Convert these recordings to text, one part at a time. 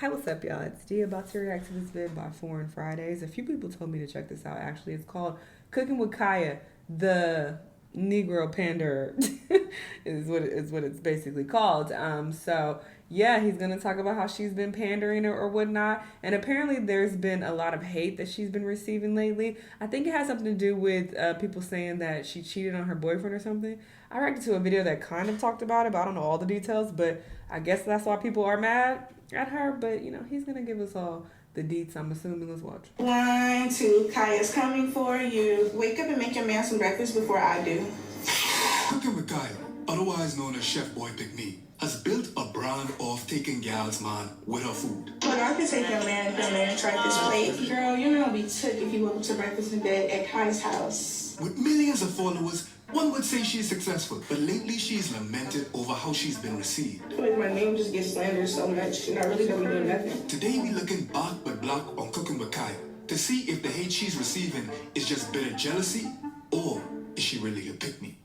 Hi, what's up, y'all? It's Dia about to react to this vid by Foreign Fridays. A few people told me to check this out, actually. It's called Cooking with Kaya, the Negro Panderer is what it's basically called. Yeah, he's going to talk about how she's been pandering or whatnot. And apparently there's been a lot of hate that she's been receiving lately. I think it has something to do with people saying that she cheated on her boyfriend or something. I reacted to a video that kind of talked about it, but I don't know all the details. But I guess that's why people are mad at her. But, you know, he's going to give us all the deets, I'm assuming. Let's watch. 1, 2, Kaya's coming for you. Wake up and make your man some breakfast before I do. Cooking with Kaya, otherwise known as Chef Boy Pick Me, has built a brand of taking gals man with her food. Look, I can take your man and try this plate. Girl, you know I'll be took if you went to breakfast in bed at Kaya's house. With millions of followers, one would say she's successful, but lately she's lamented over how she's been received. Like my name just gets slandered so much, and I really don't be doing nothing. Today we looking back but black on Cooking with Kaya to see if the hate she's receiving is just bitter jealousy or is she really a pick-me.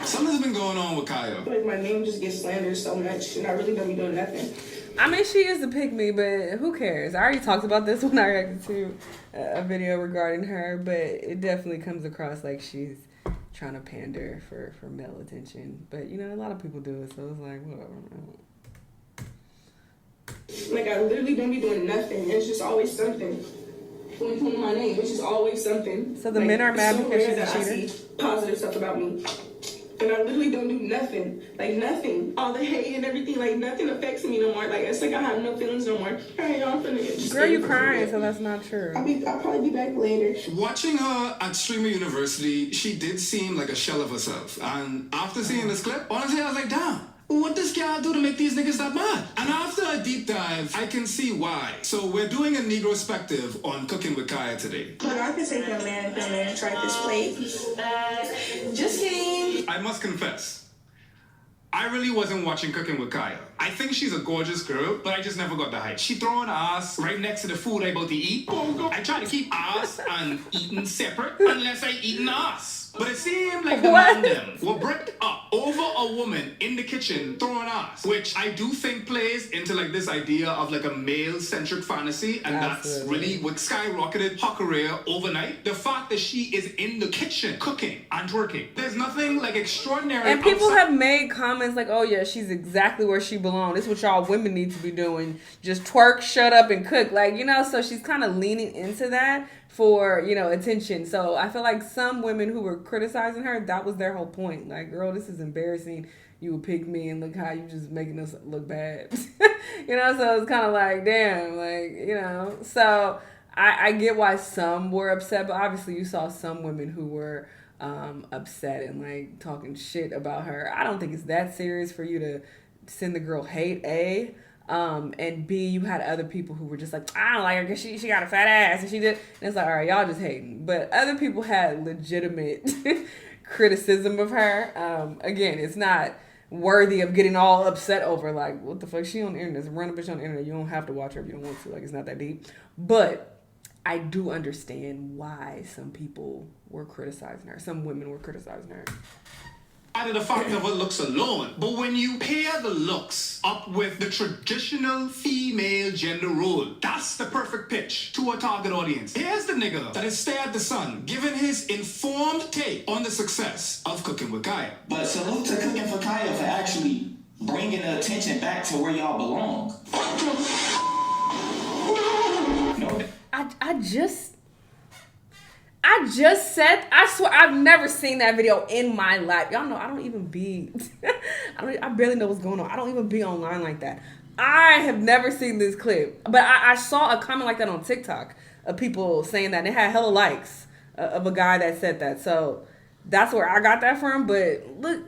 Something's been going on with Kaya. Like my name just gets slandered so much, and I really don't be doing nothing. I mean, she is a pick-me, but who cares? I already talked about this when I reacted to a video regarding her, but it definitely comes across like she's trying to pander for male attention. But, you know, a lot of people do it, so it's like, whatever. Like, I literally don't be doing nothing. It's just always something. When you put my name, it's just always something. So the men are mad because she's a cheater? I see positive stuff about me. And I literally don't do nothing. Like, nothing. All the hate and everything, like, nothing affects me no more. Like, it's like I have no feelings no more. All right, y'all, I'm finna just... Girl, you crying, so that's not true. I'll probably be back later. Watching her at Streamer University, she did seem like a shell of herself. And after seeing this clip, honestly, I was like, damn. What does girl do to make these niggas that mad? And after a deep dive, I can see why. So we're doing a Negrospective on Cooking with Kaya today. Look, I can take your man and try this plate. Just kidding. I must confess, I really wasn't watching Cooking with Kaya. I think she's a gorgeous girl, but I just never got the hype. She throwing ass right next to the food I about to eat. I try to keep ass and eating separate unless I eating ass. But it seemed like the man them were bricked up over a woman in the kitchen throwing ass, which I do think plays into like this idea of like a male-centric fantasy, and that's really what skyrocketed her career overnight. The fact that she is in the kitchen cooking and twerking. There's nothing like extraordinary. And people have made comments like, oh yeah, she's exactly where she belongs. This is what y'all women need to be doing. Just twerk, shut up, and cook. Like, you know, so she's kind of leaning into that for, you know, attention. So I feel like some women who were criticizing her, that was their whole point. Like, girl, this is embarrassing. You would pick me and look how you just making us look bad. You know, so it's kind of like, damn, like, you know. So I get why some were upset, but obviously you saw some women who were upset and like talking shit about her. I don't think it's that serious for you to send the girl hate, A. And B, you had other people who were just like, I don't like her because she got a fat ass and she did. And it's like, all right, y'all just hating. But other people had legitimate criticism of her. Again, it's not worthy of getting all upset over, like, what the fuck, she on the internet, run a bitch on the internet. You don't have to watch her if you don't want to. Like, it's not that deep. But I do understand why some people were criticizing her. Some women were criticizing her. Out of the fact of her looks alone. But when you pair the looks up with the traditional female gender role, that's the perfect pitch to a target audience. Here's the nigga that has stared at the sun, giving his informed take on the success of Cooking with Kaya. But salute to Cooking for Kaya for actually bringing the attention back to where y'all belong. No. I just said, I swear, I've never seen that video in my life. Y'all know I don't even be, I barely know what's going on. I don't even be online like that. I have never seen this clip. But I saw a comment like that on TikTok of people saying that. And it had hella likes of a guy that said that. So that's where I got that from. But look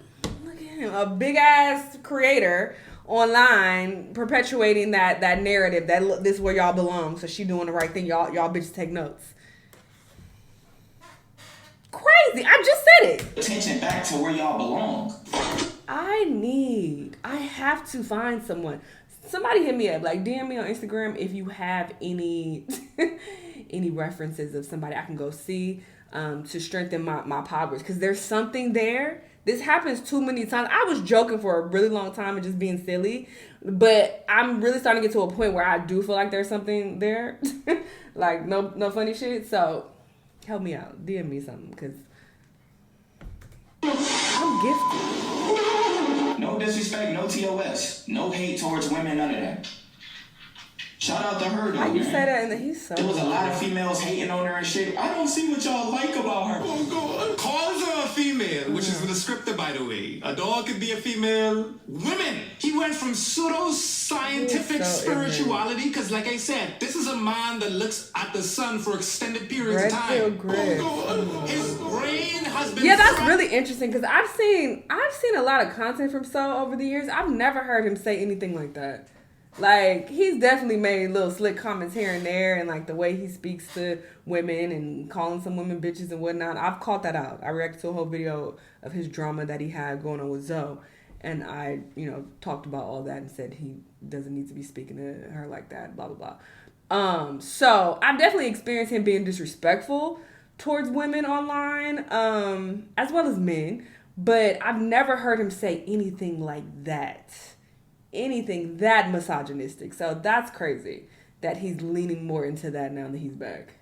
at him, a big ass creator online perpetuating that narrative that this is where y'all belong. So she doing the right thing. Y'all bitches take notes. Crazy. I just said it. Attention back to where y'all belong. I have to find someone. Somebody hit me up, like DM me on Instagram if you have any any references of somebody I can go see to strengthen my powers. Because there's something there This happens too many times. I was joking for a really long time and just being silly, but I'm really starting to get to a point where I do feel like there's something there, like no funny shit. So help me out, DM me something, cause I'm gifted. No disrespect, no TOS, no hate towards women, none of that. Shout out to her though, Why you man. say that? And he's so. There was a lot of females hating on her and shit. I don't see what y'all like about her. Calls her a female, which is a descriptor, by the way. A dog could be a female. Women. He went from pseudo-scientific spirituality, because like I said, this is a man that looks at the sun for extended periods of time. His brain has been... Yeah, that's really interesting, because I've seen a lot of content from So over the years. I've never heard him say anything like that. Like, he's definitely made little slick comments here and there, and like the way he speaks to women and calling some women bitches and whatnot. I've caught that out. I reacted to a whole video of his drama that he had going on with Zoe, and I, talked about all that and said he doesn't need to be speaking to her like that, blah blah blah. So I've definitely experienced him being disrespectful towards women online, as well as men, but I've never heard him say anything like that. Anything that misogynistic. So that's crazy that he's leaning more into that now that he's back.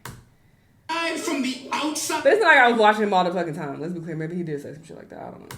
From the outside. But it's not like I was watching him all the fucking time. Let's be clear. Maybe he did say some shit like that. I don't know.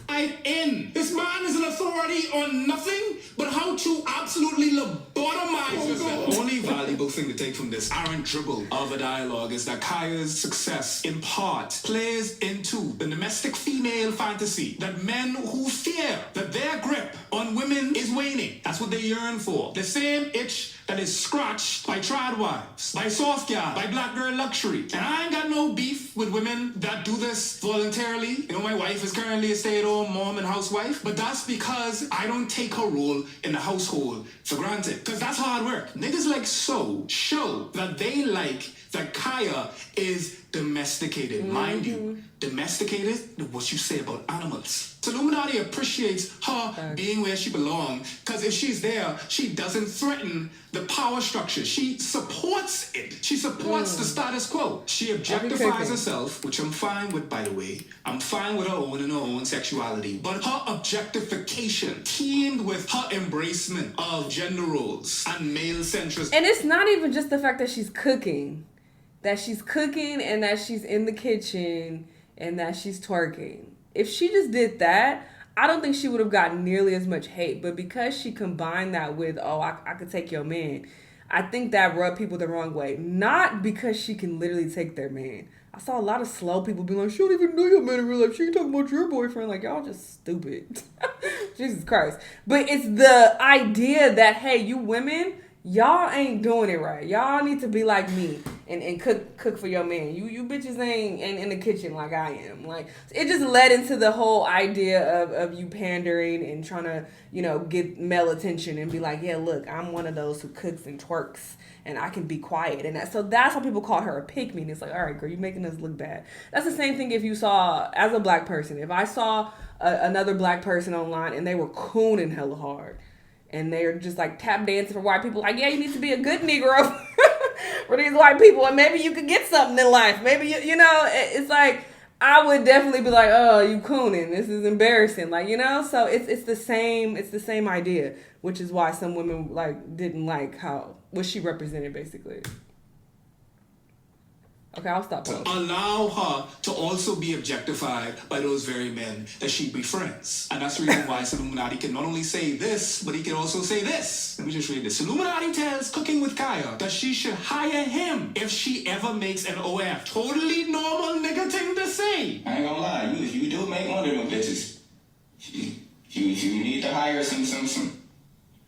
In. This man is an authority on nothing but how to absolutely lobotomize yourself. The only valuable thing to take from this errant dribble of a dialogue is that Kaya's success, in part, plays into the domestic female fantasy that men who fear that their grip on women is waning. That's what they yearn for. The same itch that is scratched by trad wives, by soft gal, by black girl luxury. And I ain't got no beef with women that do this voluntarily. My wife is currently a stay-at-home mom and housewife, but that's because I don't take her role in the household for granted. Because that's hard work. Niggas like So show that they like that Kaya is domesticated. Mind you, domesticated, what you say about animals. So Illuminati appreciates her being where she belongs, because if she's there, she doesn't threaten the power structure. She supports it. She supports the status quo. She objectifies herself, which I'm fine with, by the way. I'm fine with her own and her own sexuality. But her objectification, teamed with her embracement of gender roles and male centrism. And it's not even just the fact that she's cooking. That she's cooking and that she's in the kitchen and that she's twerking. If she just did that, I don't think she would have gotten nearly as much hate. But because she combined that with, I could take your man, I think that rubbed people the wrong way. Not because she can literally take their man. I saw a lot of slow people be like, she don't even know your man in real life. She ain't talking about your boyfriend. Like, y'all just stupid. Jesus Christ. But it's the idea that, hey, you women, y'all ain't doing it right. Y'all need to be like me and cook for your man. You bitches ain't in the kitchen like I am. Like, it just led into the whole idea of you pandering and trying to, get male attention and be like, yeah, look, I'm one of those who cooks and twerks and I can be quiet. And so that's why people call her a pick-me. And it's like, all right, girl, you're making us look bad. That's the same thing if you saw, as a black person, if I saw another black person online and they were cooning hella hard, and they're just like tap dancing for white people. Like, yeah, you need to be a good Negro for these white people. And maybe you could get something in life. Maybe, it's like, I would definitely be like, oh, you cooning. This is embarrassing. Like, so it's the same idea, which is why some women didn't like what she represented basically. Okay, I'll stop. Allow her to also be objectified by those very men that she befriends. And that's the reason why Illuminati can not only say this, but he can also say this. Let me just read this. Illuminati tells Cooking with Kaya that she should hire him if she ever makes an OF. Totally normal nigga thing to say. I ain't gonna lie, you do make one of them bitches. You need to hire some.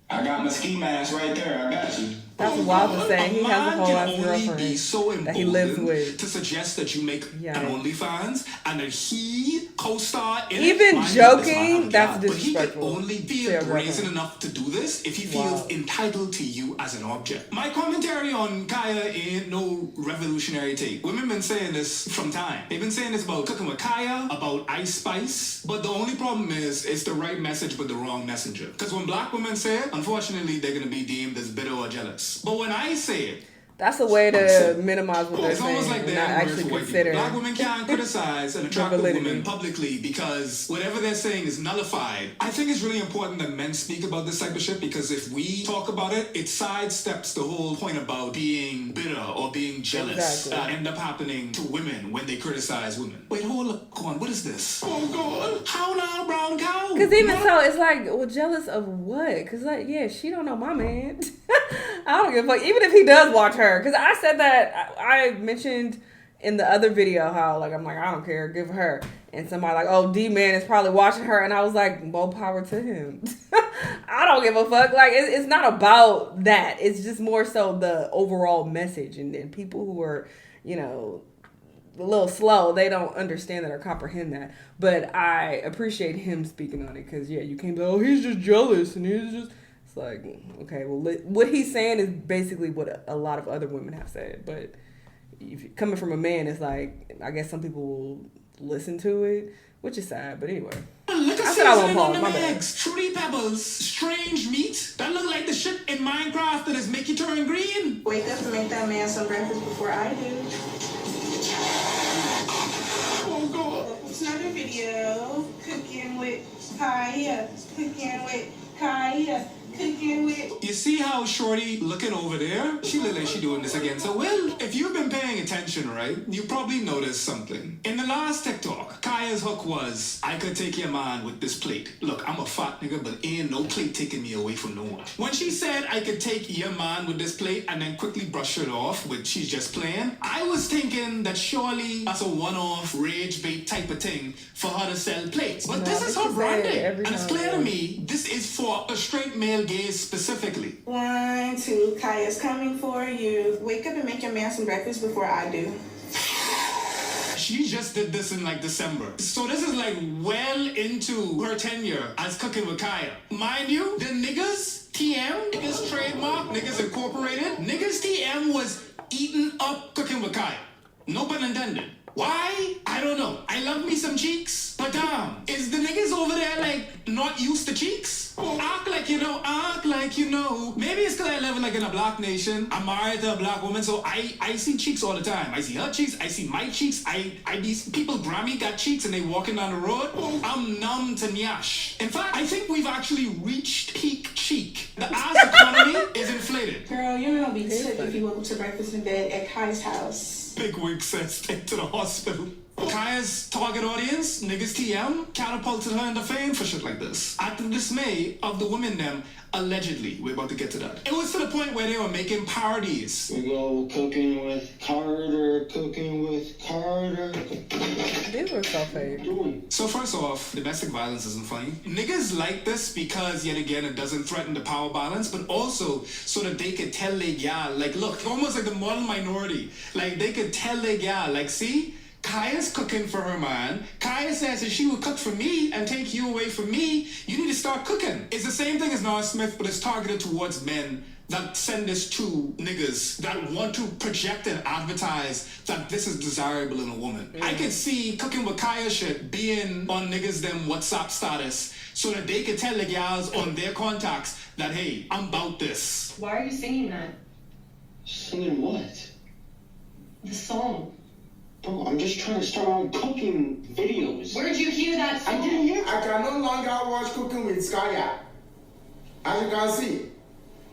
I got my ski mask right there, I got you. That's wild to say. He has a whole ass girlfriend that he lives with. To suggest that you make an OnlyFans and that he co-star in even it. Joking, that's disrespectful. But he can only be brazen enough to do this if he feels entitled to you as an object. My commentary on Kaya ain't no revolutionary take. Women been saying this from time. They've been saying this about Cooking with Kaya, about Ice Spice. But the only problem is it's the right message but the wrong messenger. Because when black women say it, unfortunately, they're going to be deemed as bitter or jealous. But when I say it, That's a way to minimize what they're It's saying almost like and they're not word actually for white consider. people. Black women can't criticize an attractive validity. woman publicly because whatever they're saying is nullified. I think it's really important that men speak about this type of shit because if we talk about it, it sidesteps the whole point about being bitter or being jealous Exactly. that end up happening to women when they criticize women. Wait, hold on. What is this? Oh, God. How now, brown cow? Because even so, it's like, well, jealous of what? Because, like, yeah, she don't know my man. I don't give a fuck. Even if he does watch her. Because I said that, I mentioned in the other video how, like, I'm like, I don't care, give her. And somebody like, oh, D-Man is probably watching her. And I was like, more power to him. I don't give a fuck. Like, it's not about that. It's just more so the overall message. And people who are, you know, a little slow, they don't understand that or comprehend that. But I appreciate him speaking on it because, yeah, you can't be like, oh, he's just jealous and he's just... It's like, okay, well, what he's saying is basically what a lot of other women have said. But if coming from a man, it's like, I guess some people will listen to it, which is sad. But anyway. Look at I said I won't seasoning pause, on my them bad. eggs, Fruity Pebbles, strange meat. That look like the shit in Minecraft that is make you turn green. Wake up and make that man some breakfast before I do. Oh, God. Welcome to another video. Cooking with Kaya. Cooking with Kaya. Cooking with... You see how Shorty looking over there? She look like she doing this again. So, well, if you've been paying attention, right, you probably noticed something. In the last TikTok, Kaya's hook was, I could take your man with this plate. Look, I'm a fat nigga, but ain't no plate taking me away from no one. When she said, I could take your man with this plate and then quickly brush it off with she's just playing, I was thinking that surely that's a one-off rage bait type of thing for her to sell plates. But No, this is I her think she said it branding. every And it's time, clear to yeah. me, this is for a straight male gaze specifically. 1, 2, Kaya's coming for you. Wake up and make your man some breakfast before I do. She just did this in like December. So this is like well into her tenure as Cooking with Kaya. Mind you, the niggas TM, niggas trademark, niggas incorporated, niggas TM was eating up Cooking with Kaya. No pun intended. Why? I don't know. I love me some cheeks, but is the niggas over there like not used to cheeks? Act like you know, act like you know. Maybe it's because I live like in a black nation. I'm married to a black woman, so I see cheeks all the time. I see her cheeks, I see my cheeks. These people Grammy got cheeks and they walking down the road. I'm numb to nyash. In fact, I think we've actually reached peak cheek. The ass economy is inflated. Girl, you're gonna be sick if you woke up to breakfast in bed at Kaya's house. Big wig says take to the hospital. Kaya's target audience, niggas TM, catapulted her into fame for shit like this. At the dismay of the women them, allegedly. We're about to get to that. It was to the point where they were making parodies. We go cooking with Carter, cooking with Carter. These were so fake. So first off, domestic violence isn't funny. Niggas like this because, yet again, it doesn't threaten the power balance, but also so that they could tell their gal, like, look, almost like the model minority. Like, they could tell their gal, like, see? Kaya's cooking for her man. Kaya says if she would cook for me and take you away from me, you need to start cooking. It's the same thing as Noah Smith, but it's targeted towards men that send this to niggas that want to project and advertise that this is desirable in a woman. I could see Cooking with Kaya shit being on niggas them WhatsApp status so that they could tell the gals on their contacts that, hey, I'm about this. Why are you singing that? Singing what? The song. Bro, I'm just trying to start on cooking videos. Where'd you hear that I song? didn't hear. I can no longer watch Cooking with Kaya. As you can see,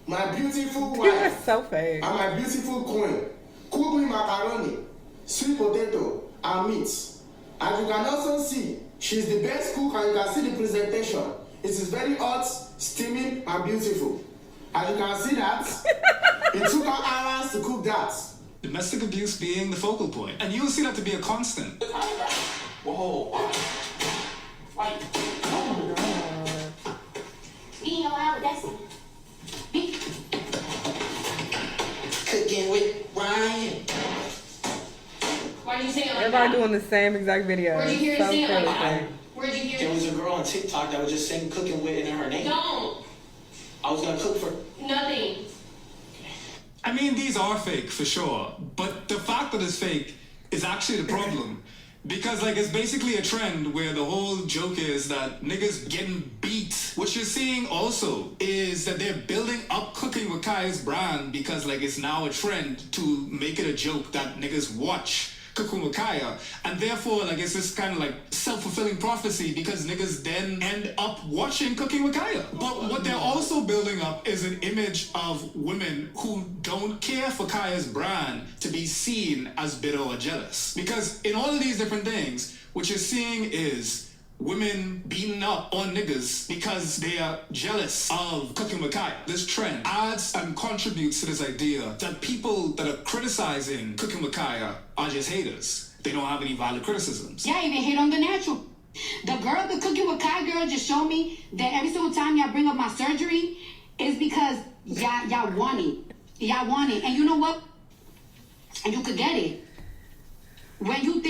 my beautiful These are wife so fake. and my beautiful queen cook me macaroni, sweet potato, and meat. As you can also see, she's the best cook and you can see the presentation. It is very hot, steaming, and beautiful. As you can see that, it took her hours to cook that. Domestic abuse being the focal point. And you'll see that to be a constant. Whoa. Why? You know how that's Cooking with Ryan. Why are you singing like Everybody that? doing the same exact video. Where'd you hear So her sing it like crazy. that? Where'd you hear There it? was a girl on TikTok that was just saying cooking with in her name. Don't. I was gonna cook for. Nothing. I mean, these are fake for sure, but the fact that it's fake is actually the problem. Because, like, it's basically a trend where the whole joke is that niggas getting beat. What you're seeing also is that they're building up Cooking with Kaya's brand because like it's now a trend to make it a joke that niggas watch Cooking with Kaya, and therefore like it's this kind of like self-fulfilling prophecy because niggas then end up watching Cooking with Kaya. But what they're also building up is an image of women who don't care for Kaya's brand to be seen as bitter or jealous. Because in all of these different things, what you're seeing is women beating up on niggas because they are jealous of Cooking with Kaya. This trend adds and contributes to this idea that people that are criticizing Cooking with Kaya are just haters. They don't have any valid criticisms. Y'all even hate on the natural. The girl, the Cooking with Kaya girl, just showed me that every single time y'all bring up my surgery is because y'all want it. Y'all want it. And you know what? And you could get it. When you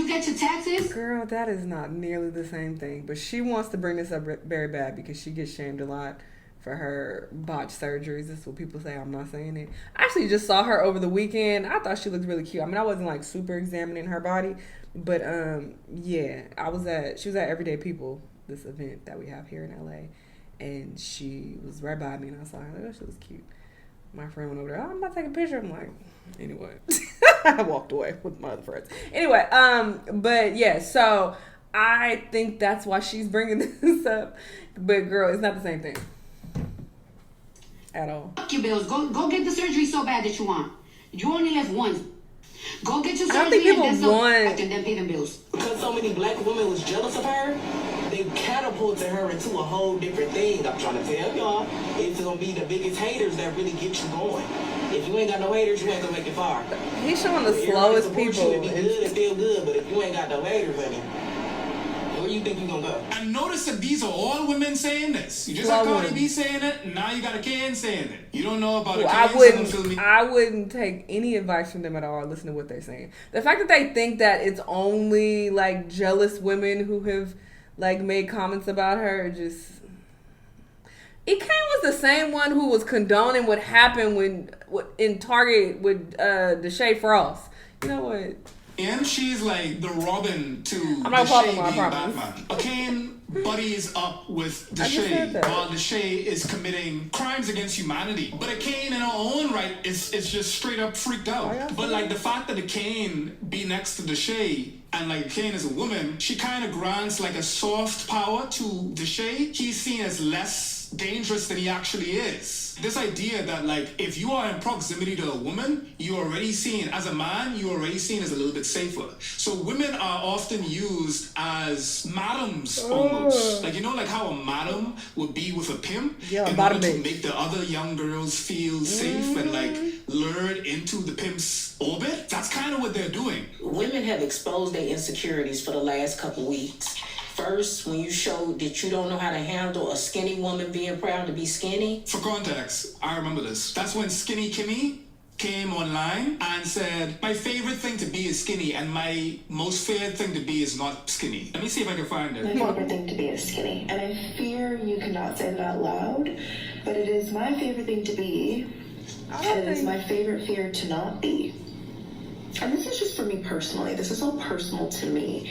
get your taxes... Girl, that is not nearly the same thing. But she wants to bring this up very bad because she gets shamed a lot for her botched surgeries. That's what people say. I'm not saying it. I actually just saw her over the weekend. I thought she looked really cute. I mean, I wasn't like super examining her body. But yeah, she was at Everyday People, this event that we have here in LA. And she was right by me and I saw her. Like, oh, she was cute. My friend went over there. Oh, I'm about to take a picture. I'm like, anyway. I walked away with my other friends. Anyway, but yeah, so I think that's why she's bringing this up. But girl, it's not the same thing at all. Fuck your bills. Go get the surgery so bad that you want. You only live once. Go get your surgery. I don't think people and want. then pay them bills. Because so many black women was jealous of her, they catapulted her into a whole different thing. I'm trying to tell y'all, it's gonna be the biggest haters that really get you going. If you ain't got no haters, you ain't gonna make it far. He's showing the slowest people. It be good and feel good, but if you ain't got no haters, honey, where you think you gonna go? And notice that these are all women saying this. You just had Cardi B saying it, and now you got a Kane saying it. You don't know about it. I wouldn't take any advice from them at all or listen to what they're saying. The fact that they think that it's only like jealous women who have like made comments about her, just... Kane was the same one who was condoning what happened when in Target with Deshae Frost. You know what? And she's like the Robin to I'm not Deshae following being my Batman. Kane buddies up with Deshae while Deshae is committing crimes against humanity. But a Kane in her own right is just straight up freaked out. But like the fact that a Kane be next to Deshae and like Kane is a woman, she kind of grants like a soft power to Deshae. He's seen as less dangerous than he actually is. This idea that like if you are in proximity to a woman, you're already seen as a man, you're already seen as a little bit safer. So women are often used as madams almost. Like, you know, like how a madam would be with a pimp in order to make the other young girls feel safe and like lured into the pimp's orbit. That's kind of what they're doing. Women have exposed their insecurities for the last couple weeks. First, when you showed that you don't know how to handle a skinny woman being proud to be skinny. For context, I remember this. That's when Skinny Kimmy came online and said, my favorite thing to be is skinny and my most feared thing to be is not skinny. Let me see if I can find it. My favorite thing to be is skinny. And I fear you cannot say that out loud, but it is my favorite thing to be, and it is my favorite fear to not be. And this is just for me personally. This is all personal to me.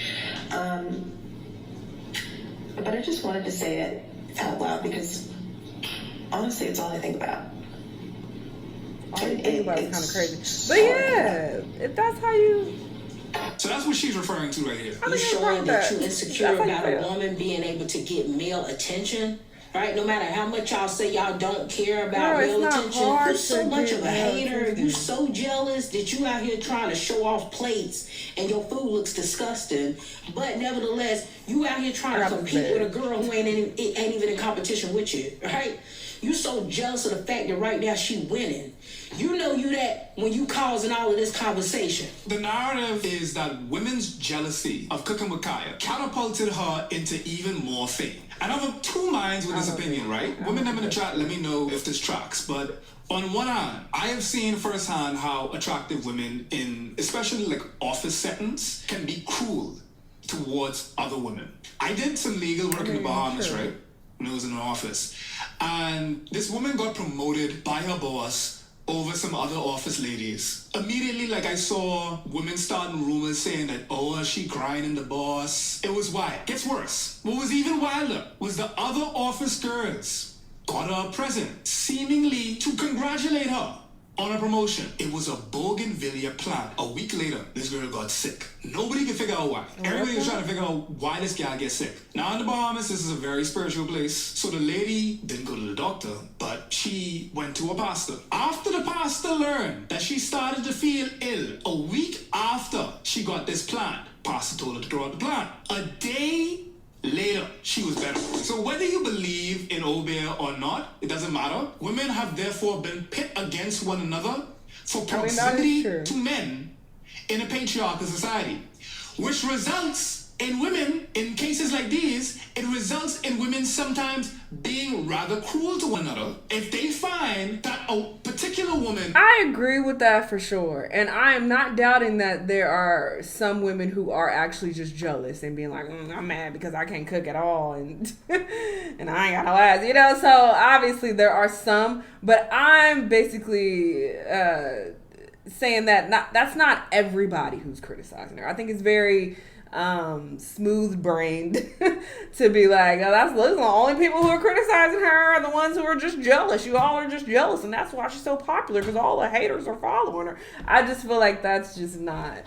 But I just wanted to say it out loud because honestly, it's all I think about. All you think about is kind of crazy. But yeah, if that's how you... So that's what she's referring to right here. You're showing that you're insecure about a woman being able to get male attention. Right? No matter how much y'all say y'all don't care about male attention, you're so much of a hater. You so jealous that you out here trying to show off plates and your food looks disgusting. But nevertheless, you out here trying to compete with a girl who ain't even in competition with you. Right? You so jealous of the fact that right now she winning. You know you that when you causing all of this conversation. The narrative is that women's jealousy of Cooking with Kaya catapulted her into even more fame. And I'm of two minds with this opinion, right? Women in the chat, let me know if this tracks. But on one hand, I have seen firsthand how attractive women in especially like office settings can be cruel towards other women. I did some legal work in the Bahamas, right? When I was in an office. And this woman got promoted by her boss over some other office ladies. Immediately, like I saw women starting rumors saying that, oh, she grinding the boss. It was wild. Gets worse. What was even wilder was the other office girls got her a present, seemingly to congratulate her on a promotion. It was a bougainvillea plant. A week later, this girl got sick. Nobody could figure out why. Everybody was trying to figure out why this guy gets sick. Now in the Bahamas, this is a very spiritual place. So the lady didn't go to the doctor, but she went to a pastor. After the pastor learned that she started to feel ill, a week after she got this plant, pastor told her to throw out the plant. A day later, she was better. So whether you believe in Obeah or not, it doesn't matter. Women have therefore been pit against one another for proximity to men in a patriarchal society, which results in women, in cases like these, it results in women sometimes being rather cruel to one another if they find that a particular woman... I agree with that for sure. And I am not doubting that there are some women who are actually just jealous and being like, I'm mad because I can't cook at all and and I ain't got no ass, you know? So obviously there are some, but I'm basically saying that that's not everybody who's criticizing her. I think it's very... smooth-brained to be like, oh, those are the only people who are criticizing her are the ones who are just jealous. You all are just jealous, and that's why she's so popular, because all the haters are following her. I just feel like that's just not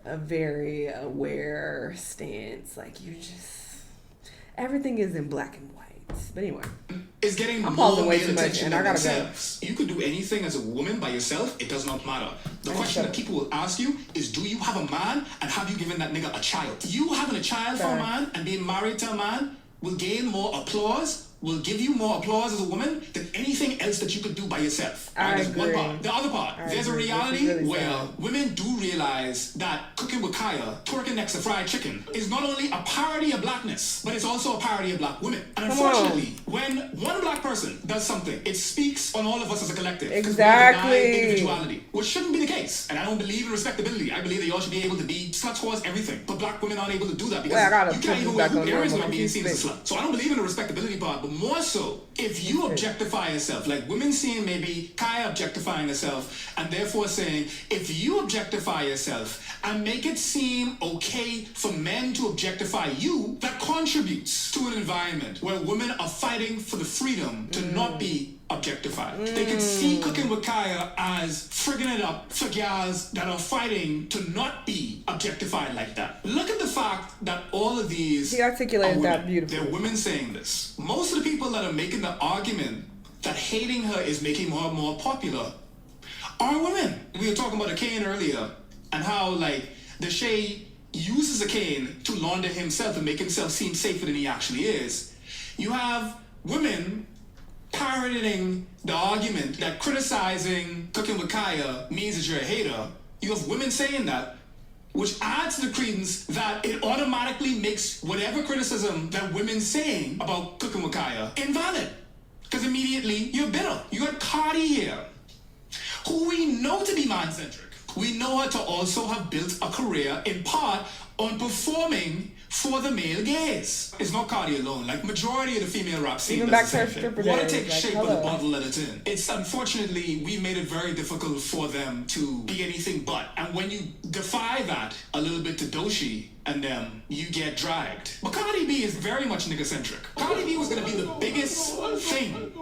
a very aware stance. Like, everything is in black and white. But anyway, is getting I'm more pausing way too much, attention and I than gotta themselves. You could do anything as a woman by yourself. It does not matter. The question that people will ask you is, do you have a man, and have you given that nigga a child? You having a child for a man and being married to a man will gain more applause, will give you more applause as a woman than anything else that you could do by yourself. There's one part. The other part, there's a reality where women do realize that cooking with Kaya, twerking next to fried chicken, is not only a parody of blackness, but it's also a parody of black women. And unfortunately, when one black person does something, it speaks on all of us as a collective. Exactly. We deny individuality, which shouldn't be the case. And I don't believe in respectability. I believe that y'all should be able to be sluts, whores, everything. But black women aren't able to do that because you can't even wear hoop earrings without being seen as a slut. So I don't believe in the respectability part, but more so, if you objectify yourself, like women seeing maybe Kaya objectifying herself, and therefore saying, if you objectify yourself and make it seem okay for men to objectify you, that contributes to an environment where women are fighting for the freedom to not be objectified. They can see cooking with Kaya as frigging it up for gals that are fighting to not be objectified like that. Look at the fact that all of these he articulated that beautifully. They're women saying this. Most of the people that are making the argument that hating her is making her more popular are women. We were talking about a cane earlier and how like the Shay uses a cane to launder himself and make himself seem safer than he actually is. You have women parroting the argument that criticizing cooking with Kaya means that you're a hater. You have women saying that, which adds to the credence that it automatically makes whatever criticism that women saying about cooking with Kaya invalid. Because immediately you're bitter. You got Cardi here, who we know to be man-centric. We know her to also have built a career in part on performing for the male gaze. It's not Cardi alone. Like majority of the female rap scene even does back the to same stripper thing. Want days, to take like, shape of the bottle that it's in. It's unfortunately we made it very difficult for them to be anything but. And when you defy that a little bit to Doshi and them, you get dragged. But Cardi B is very much nigga-centric. Cardi B was gonna be the biggest thing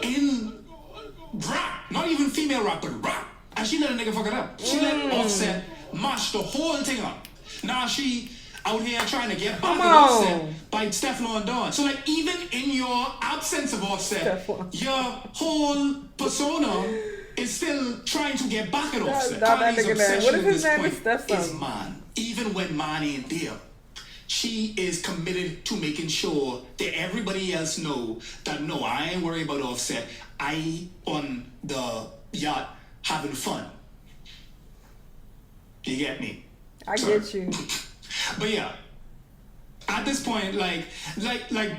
in rap, not even female rap, but rap. And she let a nigga fuck it up. She let Offset mash the whole thing up. Now she out here trying to get back at Offset by Stefflon Dawn. So like even in your absence of Offset, your whole persona is still trying to get back at Offset. Cardi's obsession at this point is man. Even when man ain't there, she is committed to making sure that everybody else know that no, I ain't worried about Offset. I on the yacht having fun. You get me? I get you. But yeah, at this point, like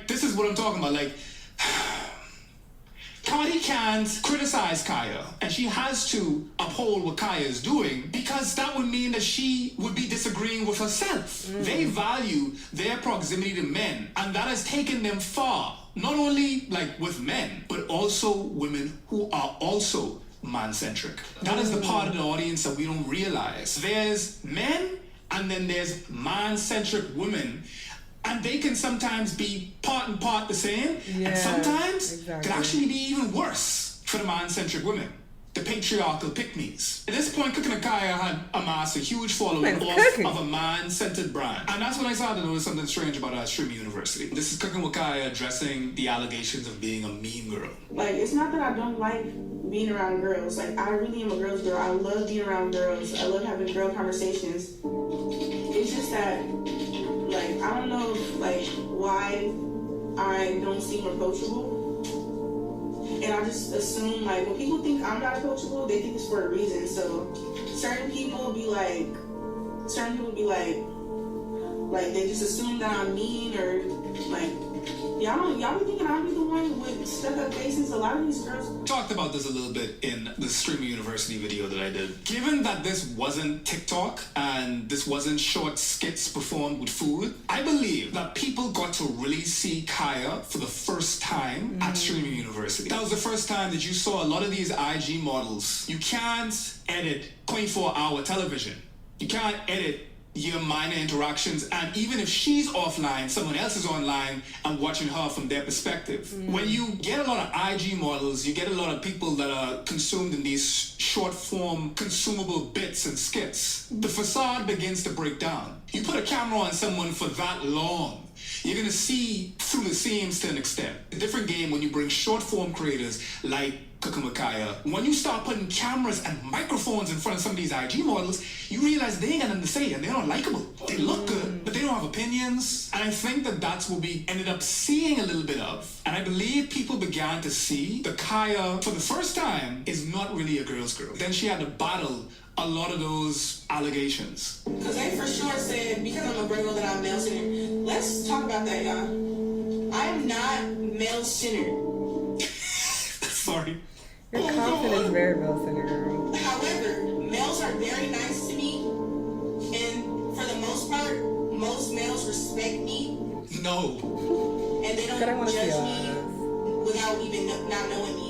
this is what I'm talking about. Like, Cardi can't criticize Kaya, and she has to uphold what Kaya is doing because that would mean that she would be disagreeing with herself. They value their proximity to men, and that has taken them far. Not only like with men, but also women who are also man-centric. That is the part of the audience that we don't realize. There's men, and then there's man-centric women And they can sometimes be part and part the same, and sometimes could actually be even worse for the man-centric women. The patriarchal pick-me's. At this point, Cooking with Kaya had amassed a huge following of a man-centered brand. And that's when I started to notice something strange about our streaming university. This is Cooking with Kaya addressing the allegations of being a mean girl. Like, it's not that I don't like being around girls. Like, I really am a girl's girl. I love being around girls. I love having girl conversations. It's just that, like, I don't know, like, why I don't seem approachable. And I just assume, like, when people think I'm not approachable, they think it's for a reason. So certain people be like, they just assume that I'm mean or, like, y'all be thinking I'll be the one with stuck-up faces. A lot of these girls... Talked about this a little bit in the Streaming University video that I did. Given that this wasn't TikTok and this wasn't short skits performed with food, I believe that people got to really see Kaya for the first time at Streaming University. That was the first time that you saw a lot of these IG models. You can't edit 24-hour television. You can't edit your minor interactions, and even if she's offline, someone else is online and watching her from their perspective. When you get a lot of IG models, you get a lot of people that are consumed in these short form consumable bits and skits. The facade begins to break down. You put a camera on someone for that long, you're gonna see through the seams to an extent. A different game when you bring short form creators like Cooking with Kaya. When you start putting cameras and microphones in front of some of these IG models, you realize they ain't got nothing to say and they're not likable. They look good, but they don't have opinions. And I think that that's what we ended up seeing a little bit of. And I believe people began to see the Kaya, for the first time, is not really a girl's girl. Then she had to battle a lot of those allegations. Because they for sure said, because I'm a Virgo, that I'm male-centered. Let's talk about that, y'all. I am not male-centered. Sorry. Your confidence very male-centered, girl. However, males are very nice to me, and for the most part, most males respect me. No. And they don't judge me without even not knowing me.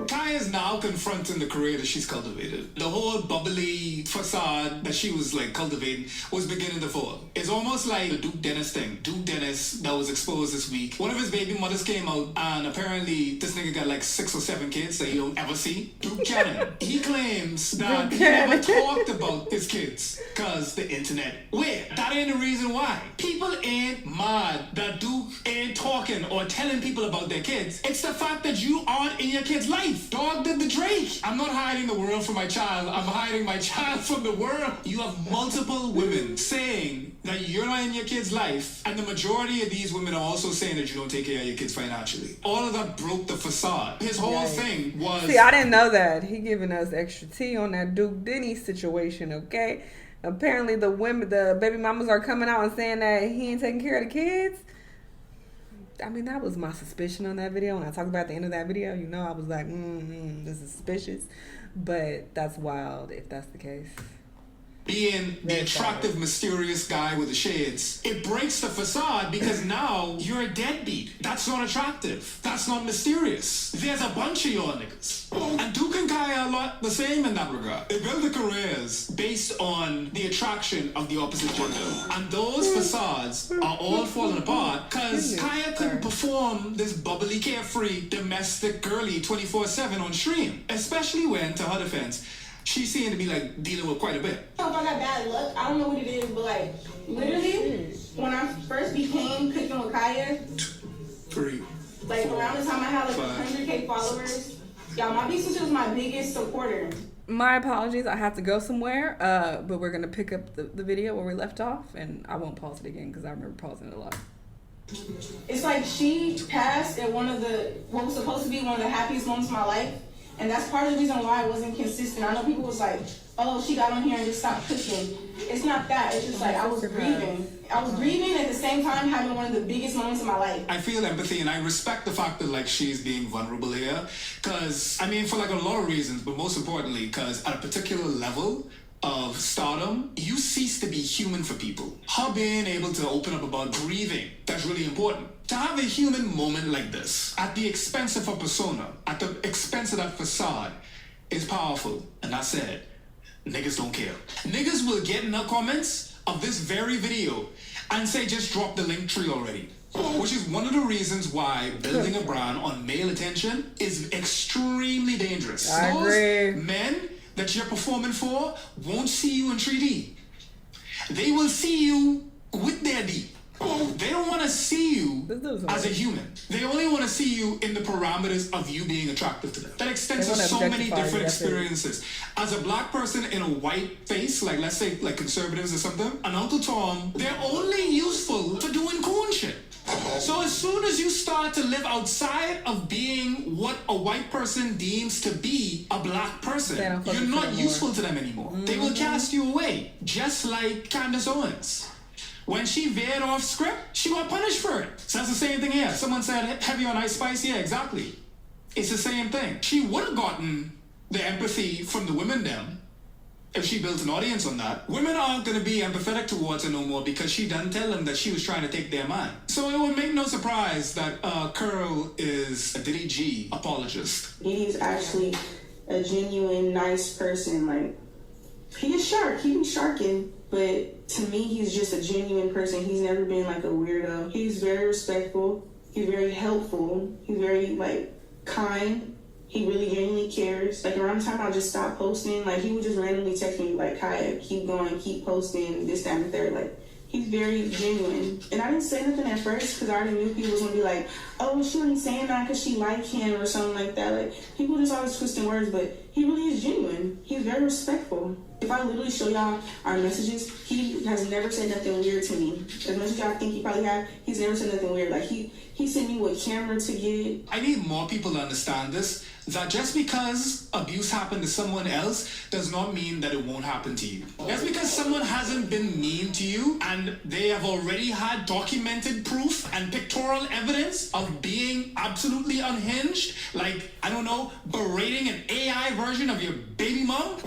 Kaya's now confronting the career that she's cultivated. The whole bubbly facade that she was like cultivating was beginning to fall. It's almost like the Duke Dennis thing. Duke Dennis that was exposed this week. One of his baby mothers came out and apparently this nigga got like 6 or 7 kids that you don't ever see. Duke Cannon. He claims that he never talked about his kids because the internet weird. That ain't the reason why. People ain't mad that Duke ain't talking or telling people about their kids. It's the fact that you aren't in your kid's life. Dog did the Drake. I'm not hiding the world from my child. I'm hiding my child from the world. You have multiple women saying that you're not in your kid's life, and the majority of these women are also saying that you don't take care of your kids financially. All of that broke the facade. His whole thing was... See, I didn't know that. He giving us extra tea on that Duke Denny situation, okay? Apparently the women, the baby mamas are coming out and saying that he ain't taking care of the kids. I mean, that was my suspicion on that video. When I talked about the end of that video, you know, I was like, this is suspicious. But that's wild if that's the case. Being the attractive, mysterious guy with the shades, it breaks the facade because now you're a deadbeat. That's not attractive. That's not mysterious. There's a bunch of y'all niggas. And Duke and Kaya are a lot the same in that regard. They build their careers based on the attraction of the opposite gender. And those facades are all falling apart because Kaya couldn't perform this bubbly, carefree, domestic, girly 24/7 on stream. Especially when, to her defense, she seemed to be like dealing with quite a bit. I don't know if I got bad luck. I don't know what it is, but like literally, when I first became Cooking with Kaya, 3, like around the time I had like 100K followers, y'all, my big sister was my biggest supporter. My apologies, I have to go somewhere, but we're gonna pick up the video where we left off, and I won't pause it again because I remember pausing it a lot. It's like she passed at what was supposed to be one of the happiest moments of my life. And that's part of the reason why I wasn't consistent. I know people was like, oh, she got on here and just stopped cooking. It's not that. It's just like I was grieving. I was grieving at the same time having one of the biggest moments of my life. I feel empathy and I respect the fact that like she's being vulnerable here. Because, I mean, for like a lot of reasons, but most importantly, because at a particular level of stardom, you cease to be human for people. Her being able to open up about grieving, that's really important. To have a human moment like this, at the expense of her persona, at the expense of that facade, is powerful. And that said, niggas don't care. Niggas will get in the comments of this very video and say just drop the link tree already. Which is one of the reasons why building a brand on male attention is extremely dangerous. I agree. Men that you're performing for won't see you in 3D. They will see you with their D. They don't want to see you as a human. They only want to see you in the parameters of you being attractive to them. That extends to so many different experiences. As a black person in a white face, like let's say like conservatives or something, and Uncle Tom, they're only useful for doing coon shit. So as soon as you start to live outside of being what a white person deems to be a black person, you're not useful to them anymore. They will cast you away, just like Candace Owens. When she veered off script, she got punished for it. So that's the same thing here. Someone said heavy on Ice Spice. Yeah, exactly. It's the same thing. She would have gotten the empathy from the women them if she built an audience on that. Women aren't going to be empathetic towards her no more because she done tell them that she was trying to take their mind. So it would make no surprise that Curl is a Diddy G apologist. Diddy's actually a genuine, nice person. Like, he is shark. He be sharking. But to me, he's just a genuine person. He's never been like a weirdo. He's very respectful. He's very helpful. He's very like kind. He really genuinely cares. Like around the time I just stopped posting, like he would just randomly text me like, Kaya, keep going, keep posting, this, that, and the third. Like he's very genuine. And I didn't say nothing at first because I already knew people was gonna be like, oh, she only saying that because she like him or something like that. Like people just always twisting words, but he really is genuine. He's very respectful. If I literally show y'all our messages, he has never said nothing weird to me. As much as y'all think he probably have, he's never said nothing weird. Like he sent me what camera to get. I need more people to understand this, that just because abuse happened to someone else does not mean that it won't happen to you. Just because someone hasn't been mean to you and they have already had documented proof and pictorial evidence of being absolutely unhinged, like, I don't know, berating an AI version of your baby mom,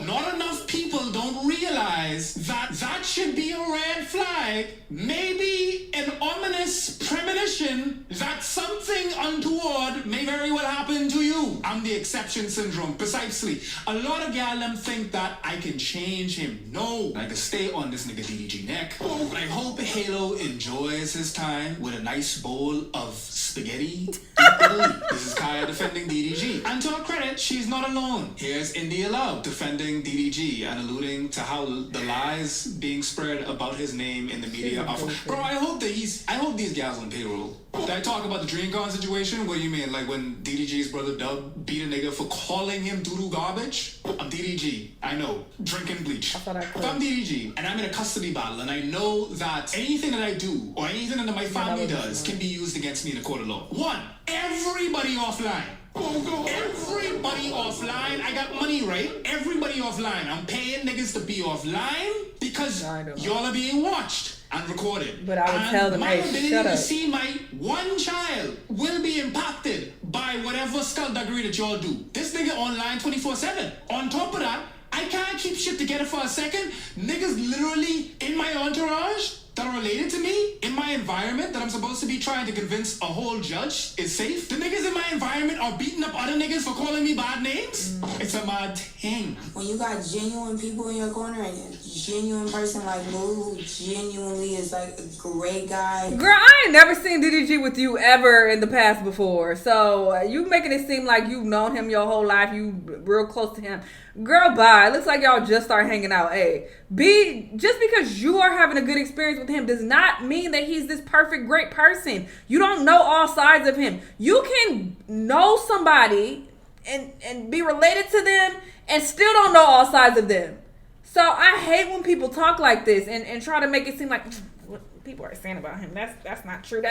not enough people don't realize that that should be a red flag, maybe an ominous premonition that something untoward may very well happen to you. I'm the exception syndrome, precisely. A lot of y'all think that I can change him. No, I can stay on this nigga DDG neck. But I hope Halo enjoys his time with a nice bowl of spaghetti in Italy. This is Kaya defending DDG. And to her credit, she's not alone. Here's India Love defending DDG and alluding to how the lies being spread about his name in the media are. Bro, I hope these guys on payroll. Did I talk about the DreamCon situation? What do you mean? Like when DDG's brother Dub beat a nigga for calling him doo-doo garbage? I'm DDG. I know. Drinking bleach. If I'm DDG and I'm in a custody battle and I know that anything that I do or anything that my family does can be used against me in a court of law. One, everybody offline. Everybody offline. I got money, right? Everybody offline. I'm paying niggas to be offline because y'all are being watched and recorded. But I would tell them, hey, ability shut to up. see my one child will be impacted by whatever skullduggery that y'all do. This nigga online 24/7. On top of that, I can't keep shit together for a second. Niggas literally in my entourage that are related to me, in my environment, that I'm supposed to be trying to convince a whole judge is safe. The niggas in my environment are beating up other niggas for calling me bad names. It's a mad thing. When you got genuine people in your corner and a genuine person like Moo, who genuinely is like a great guy. Girl, I ain't never seen DDG with you ever in the past before. So you making it seem like you've known him your whole life. You real close to him. Girl, bye. It looks like y'all just start hanging out. Hey, just because you are having a good experience with him does not mean that he's this perfect, great person. You don't know all sides of him. You can know somebody and be related to them and still don't know all sides of them. So I hate when people talk like this and try to make it seem like what people are saying about him. That's not true.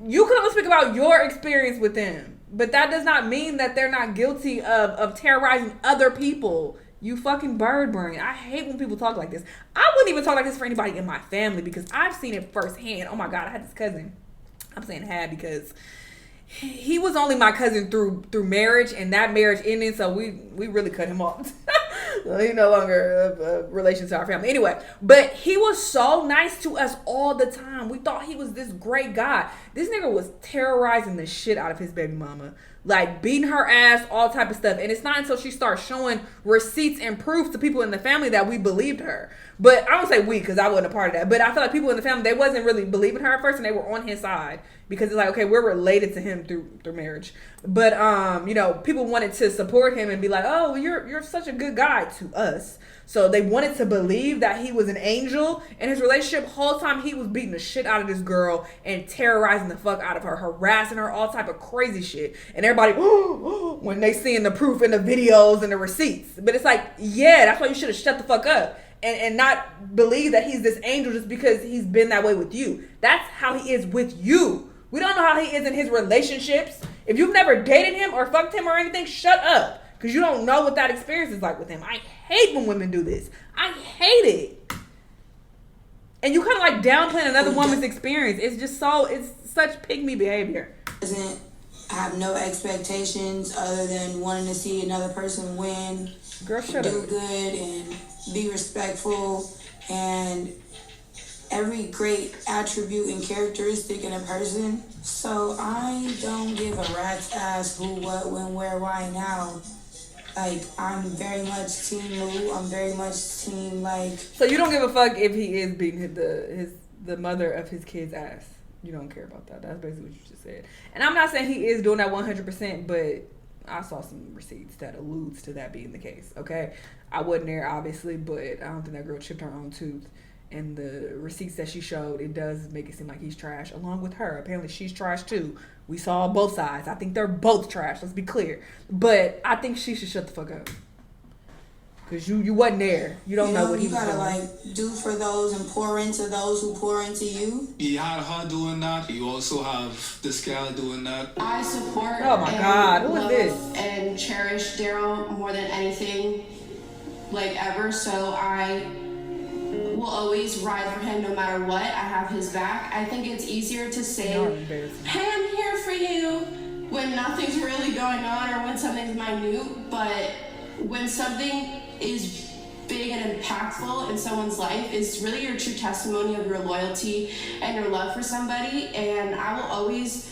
You can only speak about your experience with them, but that does not mean that they're not guilty of terrorizing other people. You fucking bird brain. I hate when people talk like this. I wouldn't even talk like this for anybody in my family because I've seen it firsthand. Oh my God, I had this cousin. I'm saying had because he was only my cousin through marriage, and that marriage ended, so we really cut him off. He's no longer a relation to our family. Anyway, but he was so nice to us all the time. We thought he was this great guy. This nigga was terrorizing the shit out of his baby mama. like beating her ass, all type of stuff. And it's not until she starts showing receipts and proof to people in the family that we believed her. But I don't say we, because I wasn't a part of that. But I feel like people in the family, they wasn't really believing her at first, and they were on his side because it's like, okay, we're related to him through marriage. But people wanted to support him and be like, oh, you're such a good guy to us. So they wanted to believe that he was an angel in his relationship. Whole time he was beating the shit out of this girl and terrorizing the fuck out of her, harassing her, all type of crazy shit. And everybody, when they seeing the proof in the videos and the receipts. But it's like, yeah, that's why you should have shut the fuck up and not believe that he's this angel just because he's been that way with you. That's how he is with you. We don't know how he is in his relationships. If you've never dated him or fucked him or anything, shut up. Because you don't know what that experience is like with him. I hate when women do this. I hate it. And you kind of like downplaying another woman's experience. It's such pygmy behavior. Doesn't have no expectations other than wanting to see another person win. Girl, shut do up. good and be respectful, and every great attribute and characteristic in a person. So I don't give a rat's ass who, what, when, where, why, and how. Like, I'm very much team Lou. I'm very much team, like... So you don't give a fuck if he is beating the mother of his kid's ass. You don't care about that. That's basically what you just said. And I'm not saying he is doing that 100%, but I saw some receipts that alludes to that being the case, okay? I wasn't there, obviously, but I don't think that girl chipped her own tooth. And the receipts that she showed, it does make it seem like he's trash, along with her. Apparently, she's trash, too. We saw both sides. I think they're both trash, let's be clear. But I think she should shut the fuck up. Because you wasn't there. You don't know what he was doing. You gotta, like, do for those and pour into those who pour into you. You had her doing that. You also have this gal doing that. I support oh my God, who is this? And cherish Daryl more than anything, like, ever. So I will always ride for him no matter what. I have his back. I think it's easier to say, hey, I'm here for you, when nothing's really going on or when something's minute. But when something is big and impactful in someone's life, it's really your true testimony of your loyalty and your love for somebody. And I will always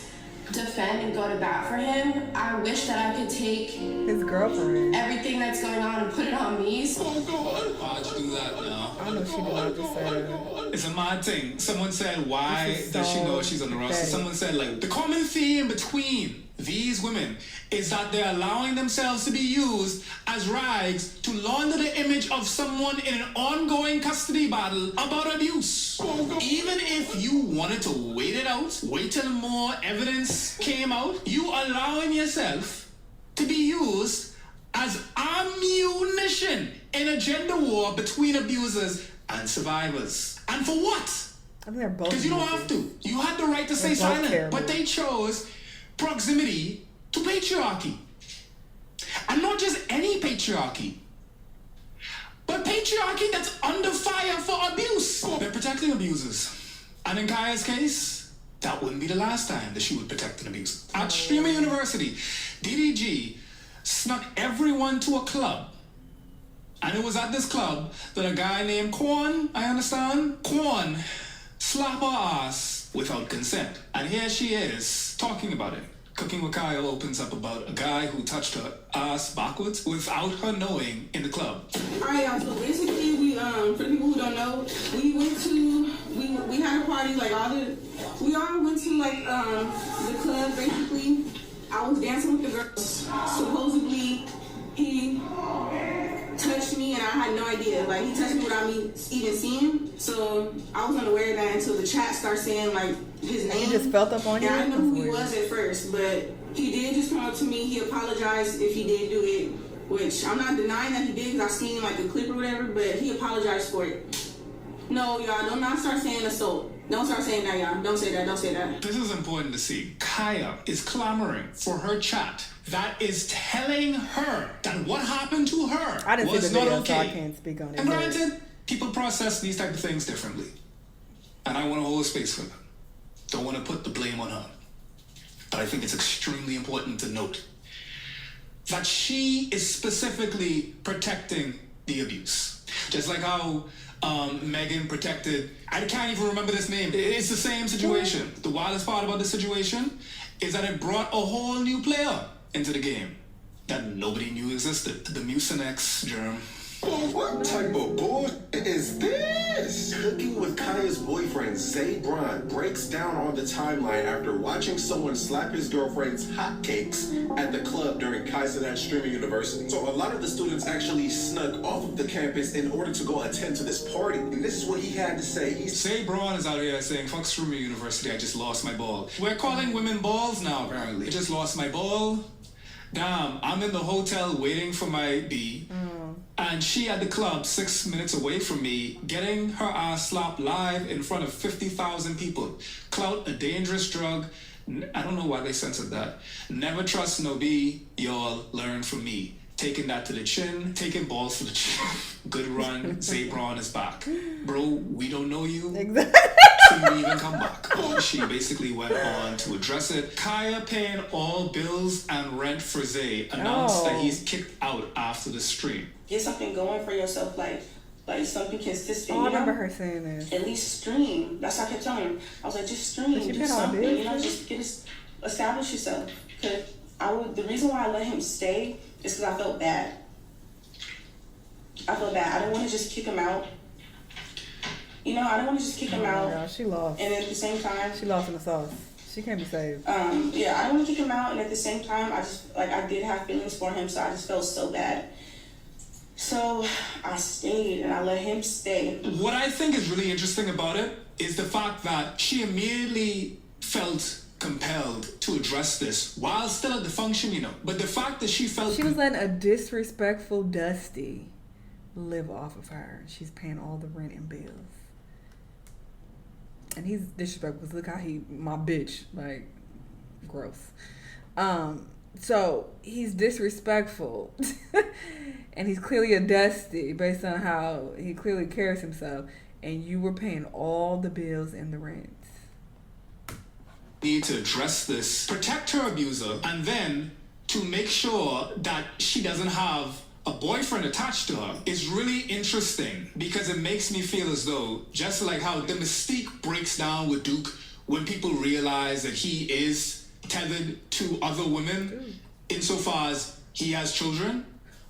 defend and go to bat for him. I wish that I could take his girlfriend, everything that's going on, and put it on me. Oh God, why'd you do that now? I know she did not just say that. It's a mad thing. Someone said, why does she know she's on the roster? Someone said, like, the common theme between these women is that they're allowing themselves to be used as rags to launder the image of someone in an ongoing custody battle about abuse. Even if you wanted to wait it out, wait till more evidence came out, you allowing yourself to be used as ammunition in a gender war between abusers and survivors. And for what? I think they're both. Because you don't have to. You had the right to stay silent, but they chose proximity to patriarchy. And not just any patriarchy, but patriarchy that's under fire for abuse. They're protecting abusers. And in Kaya's case, that wouldn't be the last time that she would protect an abuser. At Streamer University, DDG snuck everyone to a club. And it was at this club that a guy named Quan slapped her ass without consent. And here she is, talking about it. Cooking with Kyle opens up about a guy who touched her ass backwards without her knowing in the club. Alright, y'all, so basically we for the people who don't know, we had a party, like we all went to like the club basically. I was dancing with the girls. Supposedly he touched me and I had no idea. Like, he touched me without me even seeing. So I was unaware of that until the chat started saying like his name. He just felt up on you? And I didn't know who he was at first, but he did just come up to me. He apologized if he did do it, which I'm not denying that he did because I seen like a clip or whatever, but he apologized for it. No, y'all, don't not start saying assault. Don't start saying that, y'all. Don't say that. Don't say that. This is important to see. Kaya is clamoring for her chat that is telling her that what happened to her I didn't was see the video, not okay. so I can't speak on it. And granted, people process these type of things differently. And I want to hold a space for them. Don't want to put the blame on her. But I think it's extremely important to note that she is specifically protecting the abuse. Just like how Megan protected, I can't even remember this name. It's the same situation. The wildest part about this situation is that it brought a whole new player into the game that nobody knew existed. The Mucinex germ. What type of bullshit is this? Cooking with Kaya's boyfriend, Zay Braun, breaks down on the timeline after watching someone slap his girlfriend's hotcakes at the club during Kaiserslautern Streaming University. So a lot of the students actually snuck off of the campus in order to go attend to this party. And this is what he had to say. Zay Braun is out here saying, fuck Streaming University, I just lost my ball. We're calling women balls now, apparently. I just lost my ball. Damn, I'm in the hotel waiting for my B. And she at the club 6 minutes away from me, getting her ass slapped live in front of 50,000 people. Clout, a dangerous drug. I don't know why they censored that. Never trust no B. Y'all learn from me. Taking that to the chin, taking balls to the chin. Good run. Zay Braun is back. Bro, we don't know you. Exactly. So you even come back. She basically went on to address it. Kaya paying all bills and rent for Zay announced that he's kicked out after the stream. Get something going for yourself, like something consistent. I remember her saying this. At least stream. That's what I kept telling her. I was like, just stream, do something. You know, just establish yourself. Cause the reason why I let him stay is because I felt bad. I didn't want to just kick him out. You know, I didn't want to just kick him out. Yeah, she lost. And at the same time, she lost in the sauce. She can't be saved. Yeah, I didn't want to kick him out, and at the same time, I did have feelings for him, so I just felt so bad. So I stayed and I let him stay. What I think is really interesting about it is the fact that she immediately felt compelled to address this while still at the function, you know. But the fact that she felt... She was letting a disrespectful Dusty live off of her. She's paying all the rent and bills. And he's disrespectful because look how my bitch, like, gross. So he's disrespectful. And he's clearly a Dusty based on how he clearly carries himself. And you were paying all the bills and the rent. Need to address this, protect her abuser, and then to make sure that she doesn't have a boyfriend attached to her is really interesting because it makes me feel as though, just like how the mystique breaks down with Duke when people realize that he is tethered to other women insofar as he has children.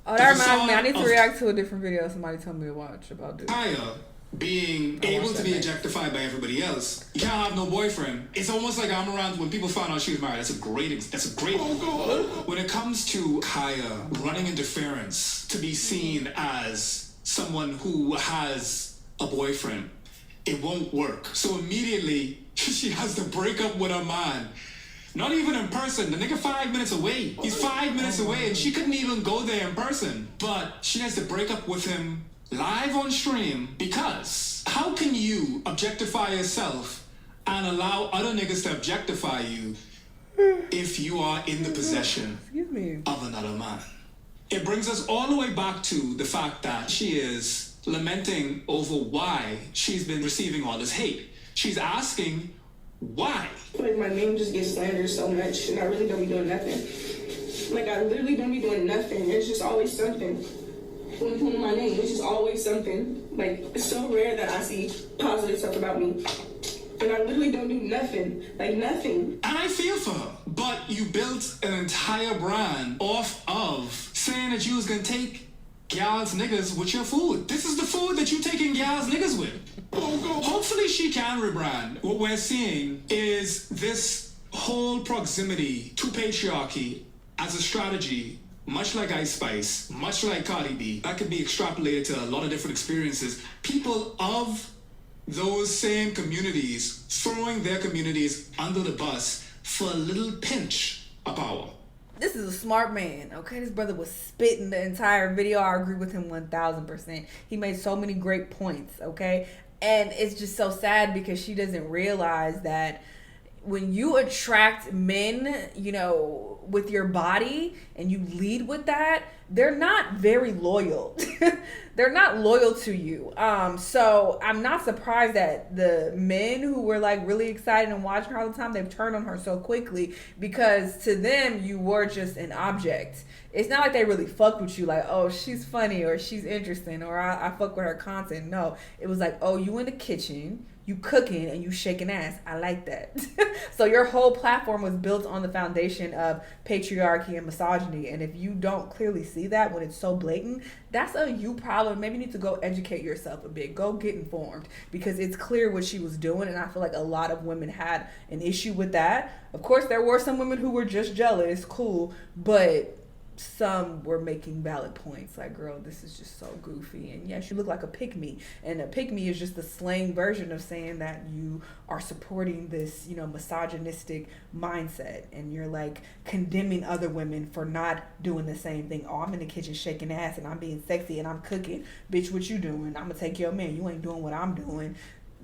Oh, that reminds me. I need to react to a different video somebody told me to watch about Duke. Kaya being able to be objectified by everybody else. You can't have no boyfriend. It's almost like I'm around when people found out she was married. That's a great when it comes to Kaya running interference to be seen as someone who has a boyfriend, it won't work. So immediately she has to break up with her man. Not even in person. The nigga 5 minutes away. He's 5 minutes away and she couldn't even go there in person. But she has to break up with him live on stream because how can you objectify yourself and allow other niggas to objectify you if you are in the possession of another man? It brings us all the way back to the fact that she is lamenting over why she's been receiving all this hate. She's asking why. Like my name just gets slandered so much and I really don't be doing nothing. Like I literally don't be doing nothing. It's just always something. When it comes to my name, it's just always something. Like, it's so rare that I see positive stuff about me. And I literally don't do nothing. Like, nothing. And I feel for her. But you built an entire brand off of saying that you was going to take gals niggas with your food. This is the food that you taking gals niggas with. Hopefully she can rebrand. What we're seeing is this whole proximity to patriarchy as a strategy, much like Ice Spice, much like Cardi B, that could be extrapolated to a lot of different experiences. People of those same communities throwing their communities under the bus for a little pinch of power. This is a smart man, okay? This brother was spitting the entire video. I agree with him 1000%. He made so many great points, okay? And it's just so sad because she doesn't realize that when you attract men, you know, with your body and you lead with that, they're not very loyal. They're not loyal to you. So I'm not surprised that the men who were like really excited and watching her all the time, they've turned on her so quickly because to them, you were just an object. It's not like they really fuck with you like, oh, she's funny or she's interesting or I fuck with her content. No, it was like, oh, you in the kitchen, you cooking and you shaking ass. I like that. So your whole platform was built on the foundation of patriarchy and misogyny. And if you don't clearly see that when it's so blatant, that's a you problem. Maybe you need to go educate yourself a bit. Go get informed, because it's clear what she was doing. And I feel like a lot of women had an issue with that. Of course, there were some women who were just jealous, cool, but some were making valid points like, girl, this is just so goofy, and yes, you look like a pick-me, and a pick-me is just the slang version of saying that you are supporting this, you know, misogynistic mindset, and you're like condemning other women for not doing the same thing. Oh, I'm in the kitchen shaking ass and I'm being sexy and I'm cooking. Bitch, what you doing? I'm gonna take your man. You ain't doing what I'm doing.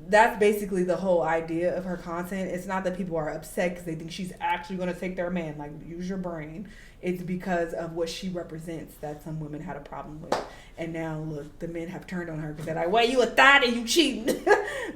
That's basically the whole idea of her content. It's not that people are upset because they think she's actually going to take their man. Like, use your brain. It's because of what she represents that some women had a problem with. And now, look, the men have turned on her because they're like, well, you a thot and you cheating.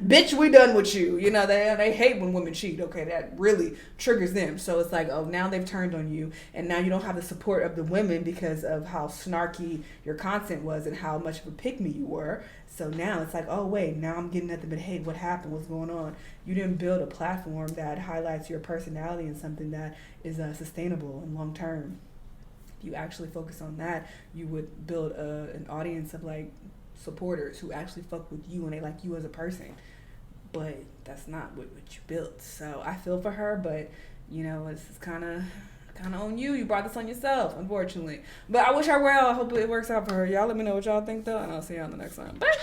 Bitch, we done with you. You know, they hate when women cheat. Okay, that really triggers them. So it's like, oh, now they've turned on you. And now you don't have the support of the women because of how snarky your content was and how much of a pick-me you were. So now it's like, oh, wait, now I'm getting nothing but hate. What happened? What's going on? You didn't build a platform that highlights your personality and something that is sustainable and long term. If you actually focus on that, you would build an audience of like supporters who actually fuck with you and they like you as a person. But that's not what you built. So I feel for her, but you know, it's kind of on you. You brought this on yourself, unfortunately. But I wish her well. I hope it works out for her. Y'all let me know what y'all think though, and I'll see y'all on the next one. Bye.